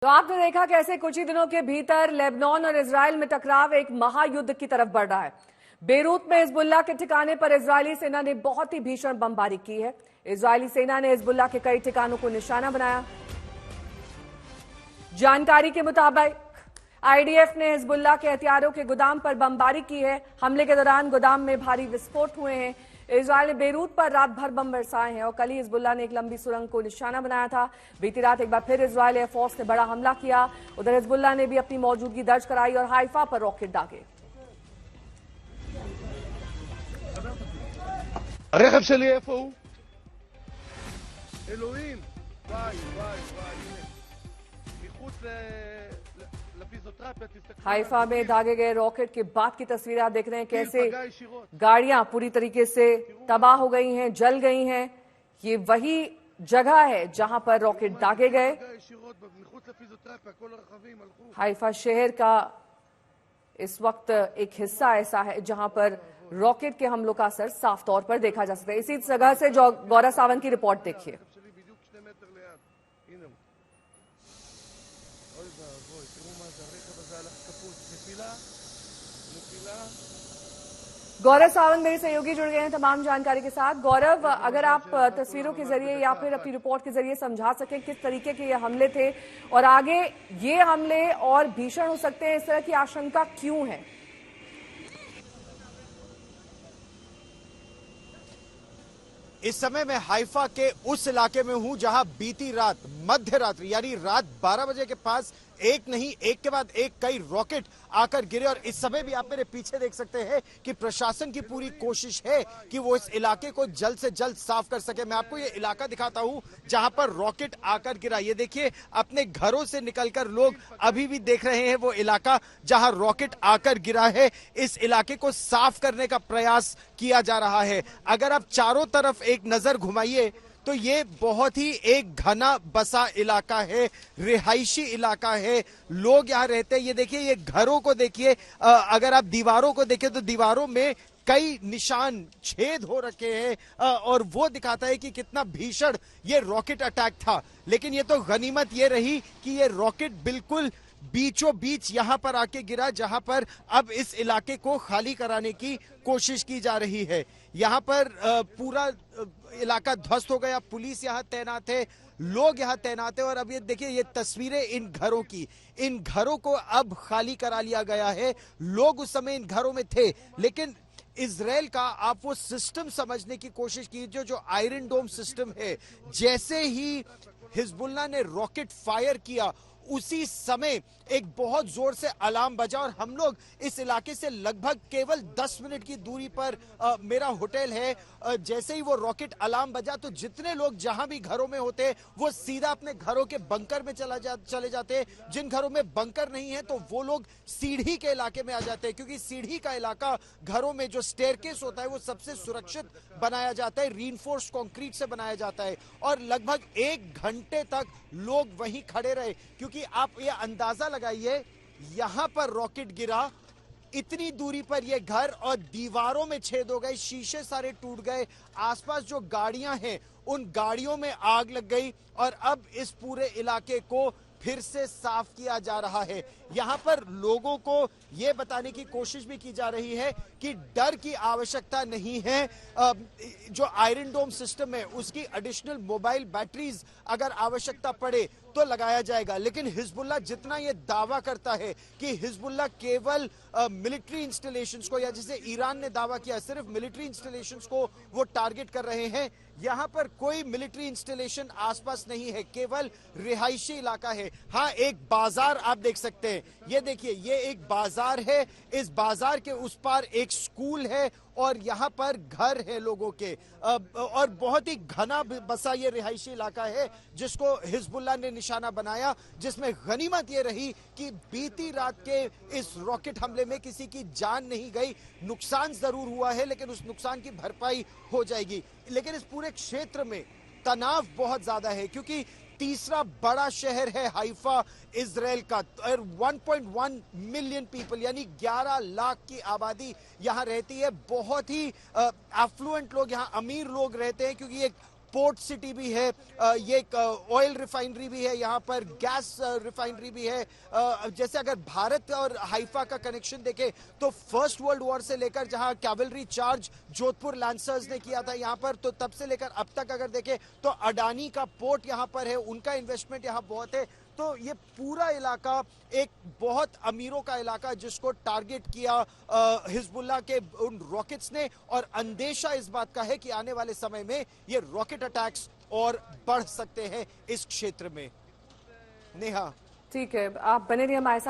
तो आपने देखा कैसे कुछ ही दिनों के भीतर लेबनान और इजराइल में टकराव एक महायुद्ध की तरफ बढ़ रहा है। बेरूत में हिजबुल्लाह के ठिकाने पर इजरायली सेना ने बहुत ही भीषण बमबारी की है। इजरायली सेना ने हिजबुल्लाह के कई ठिकानों को निशाना बनाया। जानकारी के मुताबिक आईडीएफ ने हिजबुल्लाह के हथियारों के गोदाम पर बमबारी की है। हमले के दौरान गोदाम में भारी विस्फोट हुए हैं। इजरायल ने बेरूत पर रात भर बम बरसाए हैं और कल ही हिजबुल्लाह ने एक लंबी सुरंग को निशाना बनाया था। बीती रात एक बार फिर इजरायल एयरफोर्स ने बड़ा हमला किया। उधर हिजबुल्लाह ने भी अपनी मौजूदगी दर्ज कराई और हाइफा पर रॉकेट दागे। הרכב שלי איפה הוא? אלוהים! וואי, וואי, וואי, הנה. מחוץ לפיזיותרפיה, תסתכלו. हाइफा में दागे गए रॉकेट के बाद की तस्वीरें आप देख रहे हैं कैसे गाड़ियां पूरी तरीके से तबाह हो गई हैं, जल गई हैं। ये वही जगह है जहां पर रॉकेट दागे गए। हाइफा शहर का इस वक्त एक हिस्सा ऐसा है जहां पर रॉकेट के हमलों का असर साफ तौर पर देखा जा सकता है। इसी जगह से गौरव सावंत की रिपोर्ट देखिए। गौरव सावंत मेरे सहयोगी जुड़ गए हैं तमाम जानकारी के साथ। गौरव, अगर आप तस्वीरों के जरिए या फिर अपनी रिपोर्ट के जरिए समझा सकें किस तरीके के ये हमले थे और आगे ये हमले और भीषण हो सकते हैं, इस तरह की आशंका क्यों है? इस समय मैं हाइफा के उस इलाके में हूं जहां बीती रात मध्य रात्रि यानी रात 12 बजे के पास एक नहीं एक के बाद एक कई रॉकेट आकर गिरे। और इस समय भी आप मेरे पीछे देख सकते हैं कि प्रशासन की पूरी कोशिश है कि वो इस इलाके को जल्द से जल्द साफ कर सके। मैं आपको ये इलाका दिखाता हूं जहां पर रॉकेट आकर गिरा। ये देखिए, अपने घरों से निकलकर लोग अभी भी देख रहे हैं वो इलाका जहां रॉकेट आकर गिरा है। इस इलाके को साफ करने का प्रयास किया जा रहा है। अगर आप चारों तरफ एक नजर घुमाइए तो ये बहुत ही एक घना बसा इलाका है, रिहायशी इलाका है, लोग यहाँ रहते हैं। ये देखिए, ये घरों को देखिए, अगर आप दीवारों को देखिए तो दीवारों में कई निशान छेद हो रखे हैं और वो दिखाता है कि कितना भीषण ये रॉकेट अटैक था। लेकिन ये तो गनीमत ये रही कि ये रॉकेट बिल्कुल बीचों बीच यहां पर आके गिरा जहां पर अब इस इलाके को खाली कराने की कोशिश की जा रही है। यहां पर पूरा इलाका ध्वस्त हो गया, पुलिस यहां तैनात है, लोग यहां तैनात है। और अब ये देखिए, ये तस्वीरें इन घरों की, इन घरों को अब खाली करा लिया गया है। लोग उस समय इन घरों में थे, लेकिन इजराइल का आप वो सिस्टम समझने की कोशिश कीजिए जो आयरन डोम सिस्टम है। जैसे ही हिजबुल्लाह ने रॉकेट फायर किया उसी समय एक बहुत जोर से अलार्म बजा और हम लोग इस इलाके से लगभग केवल 10 मिनट की दूरी पर मेरा होटल है। जैसे ही वो रॉकेट अलार्म बजा तो जितने लोग जहां भी घरों में होते वो सीधा अपने घरों के बंकर में चले जाते। जिन घरों में बंकर नहीं है तो वो लोग सीढ़ी के इलाके में आ जाते हैं, क्योंकि सीढ़ी का इलाका घरों में जो स्टेयरकेस होता है वो सबसे सुरक्षित बनाया जाता है, रीइंफोर्स्ड कंक्रीट से बनाया जाता है। और लगभग 1 घंटे तक लोग वहीं खड़े रहे, क्योंकि आप ये अंदाजा लगाइए, यहां पर रॉकेट गिरा, इतनी दूरी पर ये घर और दीवारों में छेद हो गए, शीशे सारे टूट गए, आसपास जो गाड़ियां हैं उन गाड़ियों में आग लग गई और अब इस पूरे इलाके को फिर से साफ किया जा रहा है। यहां पर लोगों को यह बताने की कोशिश भी की जा रही है कि डर की आवश्यकता नहीं है। जो आयरन डोम सिस्टम है उसकी एडिशनल मोबाइल बैटरीज अगर आवश्यकता पड़े तो लगाया जाएगा। लेकिन हिजबुल्लाह जितना यह दावा करता है कि हिजबुल्लाह केवल मिलिट्री इंस्टॉलेशंस को, या जिसे ईरान ने दावा किया सिर्फ मिलिट्री इंस्टॉलेशंस को वो टारगेट कर रहे हैं, यहां पर कोई मिलिट्री इंस्टॉलेशन आसपास नहीं है, केवल रिहायशी इलाका है। हाँ, एक बाजार आप देख सकते हैं, ये देखिए, ये एक बाजार है, इस बाजार के उस पार एक स्कूल है और यहाँ पर घर है लोगों के, और बहुत ही घना बसा ये रिहायशी इलाका है जिसको हिजबुल्लाह ने निशाना बनाया। जिसमें गनीमत ये रही कि बीती रात के इस रॉकेट हमले में किसी की जान नहीं गई, नुकसान जरूर हुआ है लेकिन उस नुकसान की भरपाई हो जाएगी। लेकिन इस पूरे क्षेत्र में तनाव बहुत ज्यादा है, क्योंकि तीसरा बड़ा शहर है हाइफा इजराइल का, और 1.1 मिलियन पीपल यानी 11 लाख की आबादी यहां रहती है। बहुत ही एफ्लुएंट लोग, यहां अमीर लोग रहते हैं, क्योंकि एक पोर्ट सिटी भी है, ये एक ऑयल रिफाइनरी भी है, यहाँ पर गैस रिफाइनरी भी है। जैसे अगर भारत और हाइफा का कनेक्शन देखें तो फर्स्ट वर्ल्ड वॉर से लेकर जहां कैवलरी चार्ज जोधपुर लैंसर्स ने किया था यहाँ पर, तो तब से लेकर अब तक अगर देखें तो अडानी का पोर्ट यहाँ पर है, उनका इन्वेस्टमेंट यहाँ बहुत है। तो ये पूरा इलाका एक बहुत अमीरों का इलाका जिसको टारगेट किया हिजबुल्लाह के उन रॉकेट्स ने, और अंदेशा इस बात का है कि आने वाले समय में ये रॉकेट अटैक्स और बढ़ सकते हैं इस क्षेत्र में। नेहा, ठीक है, आप बने रहिए हमारे साथ।